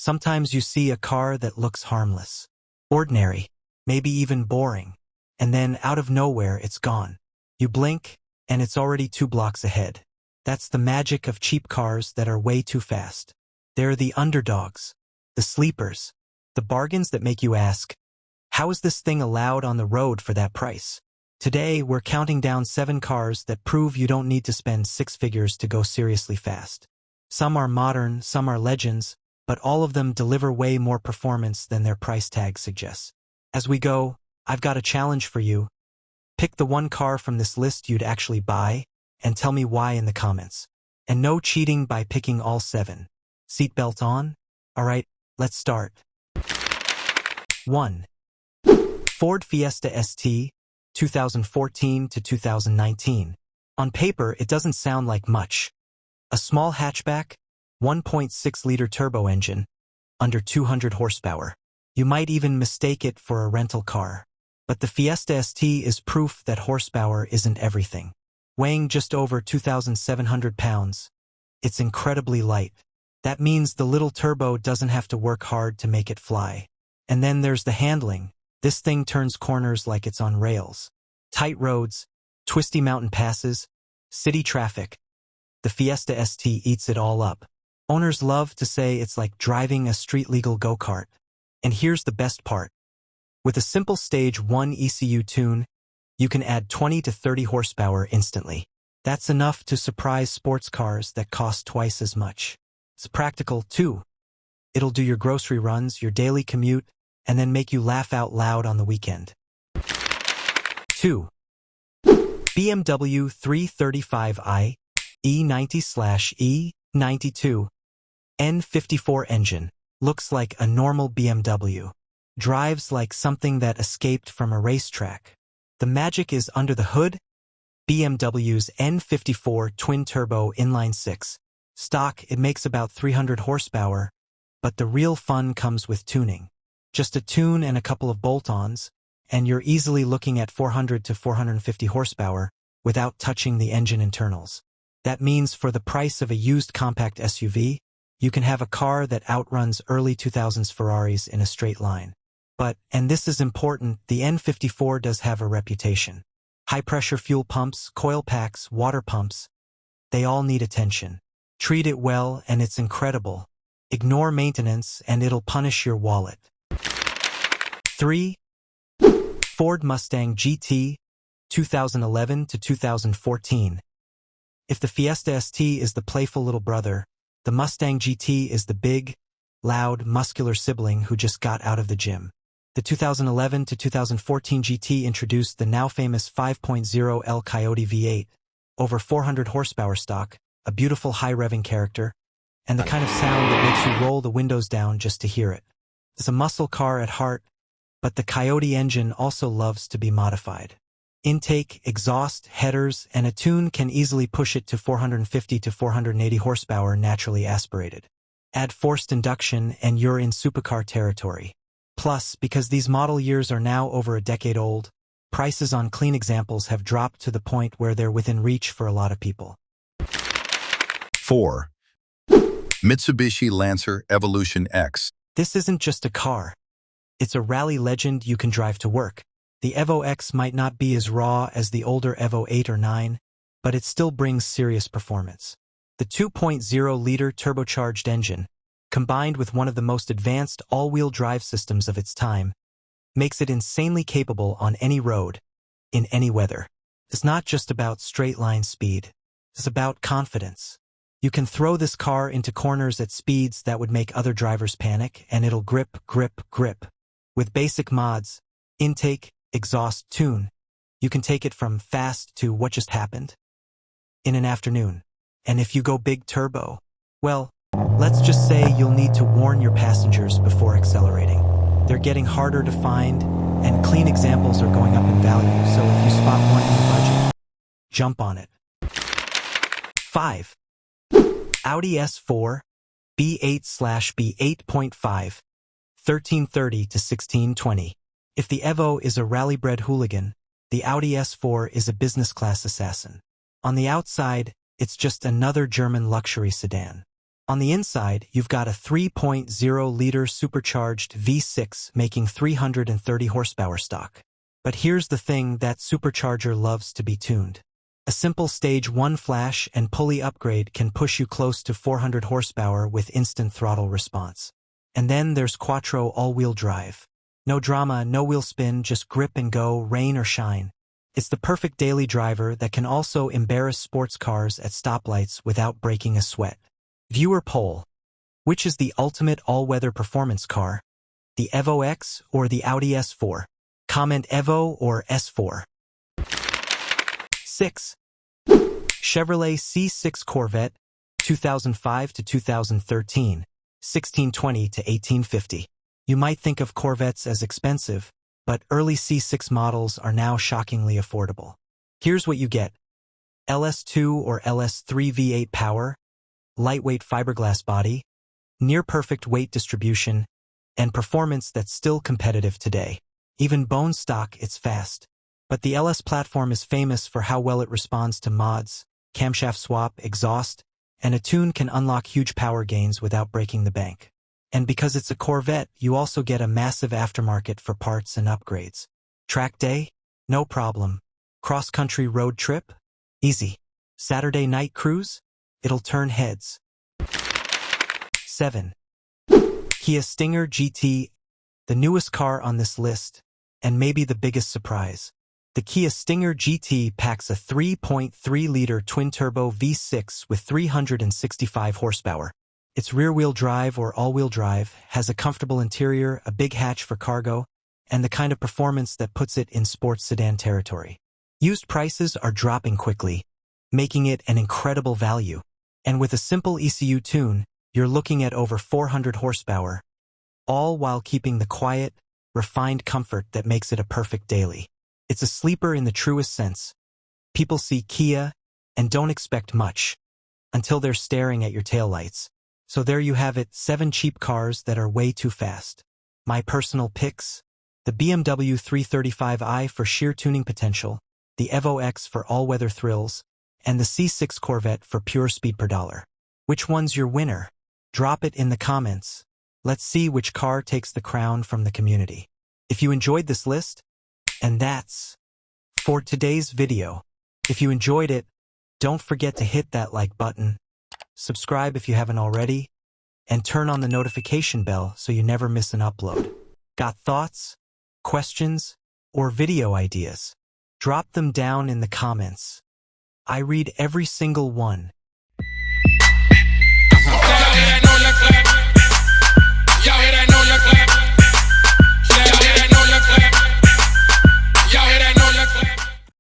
Sometimes you see a car that looks harmless, ordinary, maybe even boring, and then out of nowhere it's gone. You blink, and it's already 2 blocks ahead. That's the magic of cheap cars that are way too fast. They're the underdogs, the sleepers, the bargains that make you ask, how is this thing allowed on the road for that price? Today, we're counting down 7 cars that prove you don't need to spend 6 figures to go seriously fast. Some are modern, some are legends, but all of them deliver way more performance than their price tag suggests. As we go, I've got a challenge for you. Pick the one car from this list you'd actually buy, and tell me why in the comments. And no cheating by picking all 7. Seatbelt on? Alright, let's start. 1. Ford Fiesta ST, 2014 to 2019. On paper, it doesn't sound like much. A small hatchback, 1.6-liter turbo engine, under 200 horsepower. You might even mistake it for a rental car. But the Fiesta ST is proof that horsepower isn't everything. Weighing just over 2,700 pounds, it's incredibly light. That means the little turbo doesn't have to work hard to make it fly. And then there's the handling. This thing turns corners like it's on rails. Tight roads, twisty mountain passes, city traffic. The Fiesta ST eats it all up. Owners love to say it's like driving a street-legal go-kart. And here's the best part. With a simple Stage 1 ECU tune, you can add 20 to 30 horsepower instantly. That's enough to surprise sports cars that cost twice as much. It's practical, too. It'll do your grocery runs, your daily commute, and then make you laugh out loud on the weekend. 2. BMW 335i E90/E92 N54 engine. Looks like a normal BMW. Drives like something that escaped from a racetrack. The magic is under the hood. BMW's N54 twin-turbo inline-6. Stock, it makes about 300 horsepower, but the real fun comes with tuning. Just a tune and a couple of bolt-ons, and you're easily looking at 400 to 450 horsepower without touching the engine internals. That means for the price of a used compact SUV, you can have a car that outruns early 2000s Ferraris in a straight line. But, and this is important, the N54 does have a reputation. High-pressure fuel pumps, coil packs, water pumps, they all need attention. Treat it well and it's incredible. Ignore maintenance and it'll punish your wallet. 3. Ford Mustang GT, 2011 to 2014. If the Fiesta ST is the playful little brother, the Mustang GT is the big, loud, muscular sibling who just got out of the gym. The 2011 to 2014 GT introduced the now famous 5.0L Coyote V8, over 400 horsepower stock, a beautiful high-revving character, and the kind of sound that makes you roll the windows down just to hear it. It's a muscle car at heart, but the Coyote engine also loves to be modified. Intake, exhaust, headers, and a tune can easily push it to 450 to 480 horsepower naturally aspirated. Add forced induction and you're in supercar territory. Plus, because these model years are now over a decade old, prices on clean examples have dropped to the point where they're within reach for a lot of people. 4. Mitsubishi Lancer Evolution X. This isn't just a car. It's a rally legend you can drive to work. The Evo X might not be as raw as the older Evo 8 or 9, but it still brings serious performance. The 2.0-liter turbocharged engine, combined with one of the most advanced all-wheel drive systems of its time, makes it insanely capable on any road, in any weather. It's not just about straight-line speed. It's about confidence. You can throw this car into corners at speeds that would make other drivers panic, and it'll grip, grip, grip. With basic mods, intake, exhaust, tune, you can take it from fast to what just happened in an afternoon. And if you go big turbo, well, let's just say you'll need to warn your passengers before accelerating. They're getting harder to find, and clean examples are going up in value, so if you spot one in your budget, jump on it. 5. Audi S4, B8/B8.5, 1330 to 1620. If the Evo is a rally-bred hooligan, the Audi S4 is a business-class assassin. On the outside, it's just another German luxury sedan. On the inside, you've got a 3.0-liter supercharged V6 making 330 horsepower stock. But here's the thing, that supercharger loves to be tuned. A simple Stage 1 flash and pulley upgrade can push you close to 400 horsepower with instant throttle response. And then there's Quattro all-wheel drive. No drama, no wheel spin, just grip and go, rain or shine. It's the perfect daily driver that can also embarrass sports cars at stoplights without breaking a sweat. Viewer poll. Which is the ultimate all-weather performance car? The Evo X or the Audi S4? Comment Evo or S4. 6. Chevrolet C6 Corvette, 2005 to 2013, 1620 to 1850. You might think of Corvettes as expensive, but early C6 models are now shockingly affordable. Here's what you get. LS2 or LS3 V8 power, lightweight fiberglass body, near-perfect weight distribution, and performance that's still competitive today. Even bone stock, it's fast. But the LS platform is famous for how well it responds to mods, camshaft swap, exhaust, and a tune can unlock huge power gains without breaking the bank. And because it's a Corvette, you also get a massive aftermarket for parts and upgrades. Track day? No problem. Cross-country road trip? Easy. Saturday night cruise? It'll turn heads. 7. Kia Stinger GT, the newest car on this list, and maybe the biggest surprise. The Kia Stinger GT packs a 3.3-liter twin-turbo V6 with 365 horsepower. Its rear-wheel drive or all-wheel drive has a comfortable interior, a big hatch for cargo, and the kind of performance that puts it in sports sedan territory. Used prices are dropping quickly, making it an incredible value. And with a simple ECU tune, you're looking at over 400 horsepower, all while keeping the quiet, refined comfort that makes it a perfect daily. It's a sleeper in the truest sense. People see Kia and don't expect much until they're staring at your taillights. So there you have it, 7 cheap cars that are way too fast. My personal picks: the BMW 335i for sheer tuning potential, the Evo X for all-weather thrills, and the C6 Corvette for pure speed per dollar. Which one's your winner? Drop it in the comments. Let's see which car takes the crown from the community. If you enjoyed this list, and that's for today's video. If you enjoyed it, don't forget to hit that like button, subscribe if you haven't already, and turn on the notification bell so you never miss an upload. Got thoughts, questions, or video ideas? Drop them down in the comments. I read every single one.